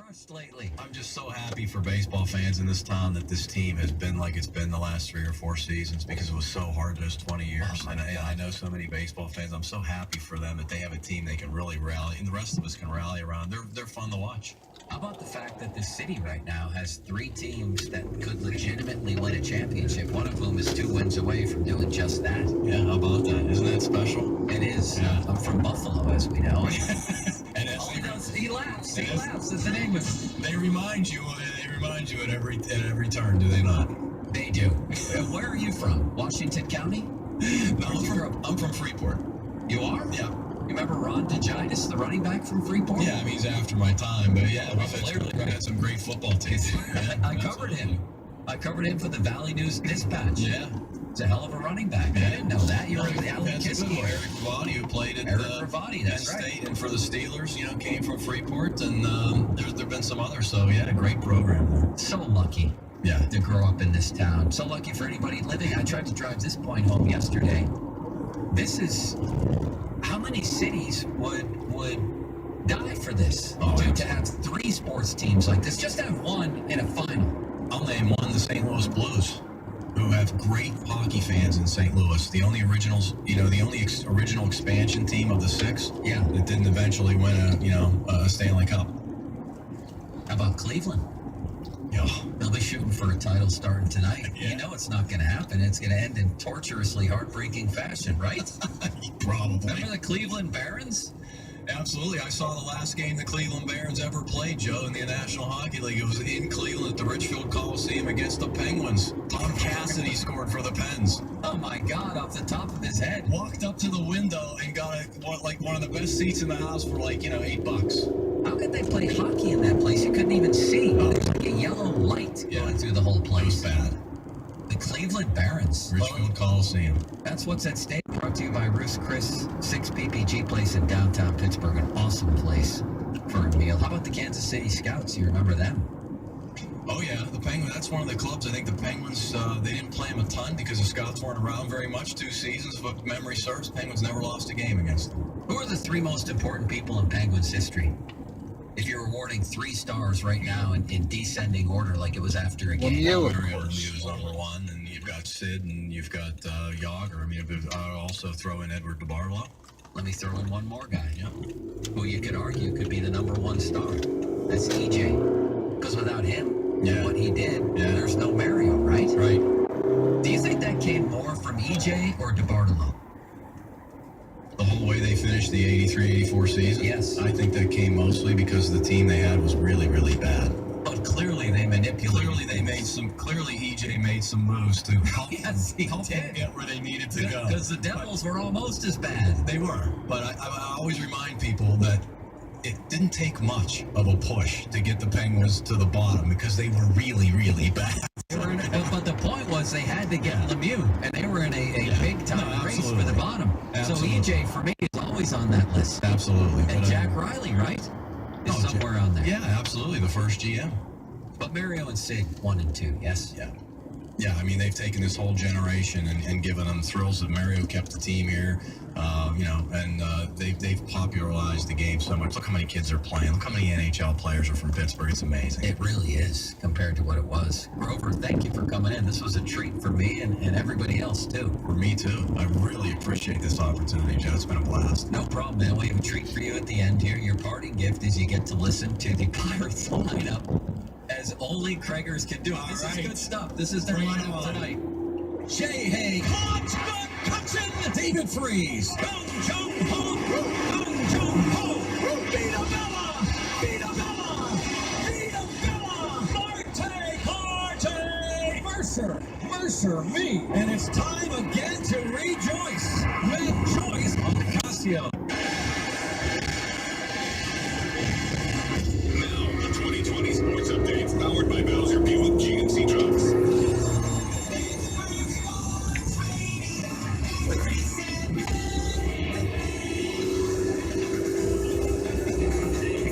crushed lately. I'm just so happy for baseball fans in this town that this team has been like it's been the last 3 or 4 seasons because it was so hard those 20 years. And I know so many baseball fans. I'm so happy for them that they have a team they can really rally, and the rest of us can rally around. They're fun to watch. How about the fact that the city right now has 3 teams that could legitimately win a championship, one of whom is 2 wins away from doing just that? Yeah, how about that? Isn't that special? It is. Yeah. I'm from Buffalo, as we know. And He laughs. He laughs. That's the name of it. They remind you at every turn, do they not? They do. Where are you from? Washington County? No, I'm from Freeport. You are? Yeah. You remember Ron DeGitis, the running back from Freeport? Yeah, I mean, he's after my time, but yeah, we've had some great football teams. Yeah, I covered him. I covered him for the Valley News Dispatch. Yeah. He's a hell of a running back. Yeah. I didn't know that. You were in the Allen Kiski. Eric Ravati, who played at Ravati, that's Penn right. State, and for the Steelers, came from Freeport, and there've been some others. So yeah, a great program there. So lucky. Yeah. To grow up in this town. So lucky for anybody living. I tried to drive this point home yesterday. This is how many cities would die for this? To have 3 sports teams like this, just have one in a final. I'll name one, the St. Louis Blues, who have great hockey fans in St. Louis. The only originals, the only original expansion team of the 6 that didn't eventually win a Stanley Cup. How about Cleveland? Yeah. They'll be shooting for a title starting tonight. Yeah. You know it's not going to happen. It's going to end in torturously heartbreaking fashion, right? Probably. Remember the Cleveland Barons? Absolutely. I saw the last game the Cleveland Barons ever played, Joe, in the National Hockey League. It was in Cleveland at the Richfield Coliseum against the Penguins. Tom Cassidy scored for the Pens. Oh, my God, off the top of his head. Walked up to the window and got one of the best seats in the house for $8. How could they play hockey in that place? You couldn't even see. There's like a yellow light going through the whole place. It was bad. The Cleveland Barons. Richfield Coliseum. That's what's at stake. Brought to you by Ruth's Chris, 6 PPG Place in downtown Pittsburgh. An awesome place for a meal. How about the Kansas City Scouts? You remember them? Oh, yeah. The Penguins. That's one of the clubs. I think the Penguins, they didn't play them a ton because the Scouts weren't around very much, 2 seasons. But memory serves, Penguins never lost a game against them. Who are the 3 most important people in Penguins history? If you're awarding 3 stars right now in descending order, like it was after a game. Mario Lemieux is number 1, and you've got Sid, and you've got Yager. I mean, I'll also throw in Edward DeBartolo. Let me throw in one more guy, who you could argue could be the number 1 star. That's EJ. Because without him, what he did, there's no Mario, right? Right. Do you think that came more from EJ or DeBartolo? The whole way they finished the 83-84 season? Yes. I think that came mostly because the team they had was really, really bad. But clearly they manipulated. Clearly EJ made some moves to help help them get where they needed to go. Because the Devils were almost as bad. They were. But I always remind people that it didn't take much of a push to get the Penguins to the bottom because they were really, really bad. But the point was they had to get Lemieux, and they were in a big-time race for the bottom. Absolutely. So EJ, for me, is always on that list. Absolutely. And Jack Riley, right? Is somewhere on there. Yeah, absolutely. The first GM. But Mario and Sid, 1 and 2, yes? Yeah. Yeah, I mean, they've taken this whole generation and given them thrills that Mario kept the team here, and they've popularized the game so much. Look how many kids are playing. Look how many NHL players are from Pittsburgh. It's amazing. It really is compared to what it was. Grover, thank you for coming in. This was a treat for me and everybody else, too. For me, too. I really appreciate this opportunity, Joe. It's been a blast. No problem, man. We have a treat for you at the end here. Your parting gift is you get to listen to the Pirates lineup as only Craigers can do it. This is good stuff. This is their lineup tonight. Shea Hay, Hodge, McCutcheon, David Freeze, Kung Jung Ho, Kung Jung Ho, Vita Bella, Mercer, me. And it's time again to rejoice with Joyce on the Casio. Now, the 2020 Sports Updates, powered by Bowser Buick GMC Trucks.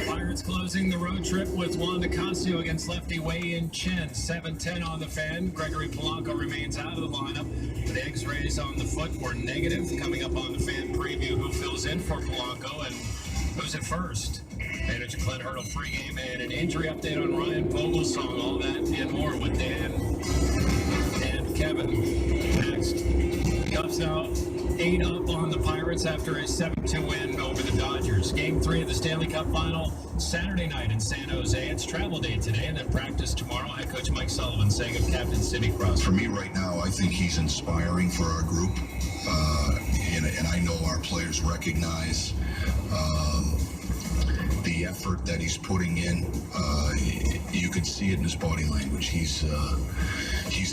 Pirates closing the road trip with Juan Nicasio against lefty Wei-In Chen. 7-10 on the fan. Gregory Polanco remains out of the lineup. The X-rays on the foot were negative. Coming up on the fan preview, who fills in for Polanco and who's at first? Manager Glenn Hurdle pregame and an injury update on Ryan Vogelsong. All that and more with Dan and Kevin next. Cubs now 8 up on the Pirates after a 7-2 win over the Dodgers. Game 3 of the Stanley Cup Final Saturday night in San Jose. It's travel day today and then practice tomorrow. Head coach Mike Sullivan saying of Captain Sidney Crosby. For me right now, I think he's inspiring for our group. And I know our players recognize the effort that he's putting in. You can see it in his body language. He's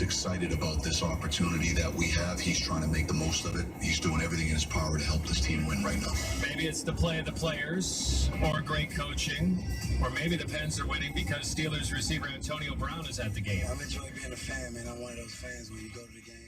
excited about this opportunity that we have. He's trying to make the most of it. He's doing everything in his power to help this team win right now. Maybe it's the play of the players or great coaching, or maybe the Pens are winning because Steelers receiver Antonio Brown is at the game. I'm enjoying being a fan, man. I'm one of those fans when you go to the game.